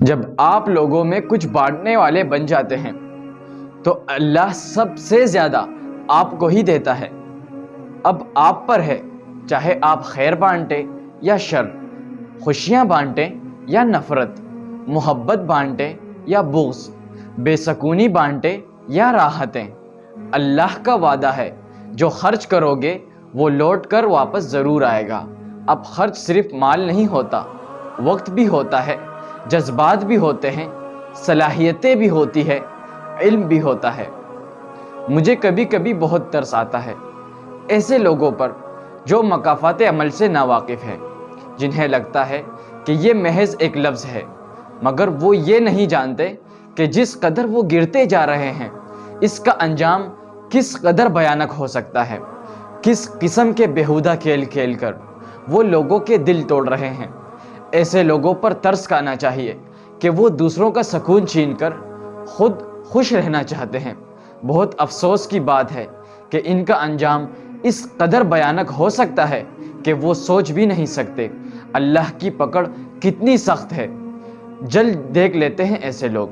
جب آپ لوگوں میں کچھ بانٹنے والے بن جاتے ہیں تو اللہ سب سے زیادہ آپ کو ہی دیتا ہے۔ اب آپ پر ہے، چاہے آپ خیر بانٹیں یا شر، خوشیاں بانٹیں یا نفرت، محبت بانٹیں یا بغض، بے سکونی بانٹیں یا راحتیں۔ اللہ کا وعدہ ہے جو خرچ کرو گے وہ لوٹ کر واپس ضرور آئے گا۔ اب خرچ صرف مال نہیں ہوتا، وقت بھی ہوتا ہے، جذبات بھی ہوتے ہیں، صلاحیتیں بھی ہوتی ہے، علم بھی ہوتا ہے۔ مجھے کبھی کبھی بہت ترس آتا ہے ایسے لوگوں پر جو مکافات عمل سے ناواقف ہے، جنہیں لگتا ہے کہ یہ محض ایک لفظ ہے، مگر وہ یہ نہیں جانتے کہ جس قدر وہ گرتے جا رہے ہیں اس کا انجام کس قدر بھیانک ہو سکتا ہے۔ کس قسم کے بیہودہ کھیل کھیل کر وہ لوگوں کے دل توڑ رہے ہیں۔ ایسے لوگوں پر ترس کھانا چاہیے کہ وہ دوسروں کا سکون چھین کر خود خوش رہنا چاہتے ہیں۔ بہت افسوس کی بات ہے کہ ان کا انجام اس قدر بھیانک ہو سکتا ہے کہ وہ سوچ بھی نہیں سکتے۔ اللہ کی پکڑ کتنی سخت ہے، جلد دیکھ لیتے ہیں ایسے لوگ۔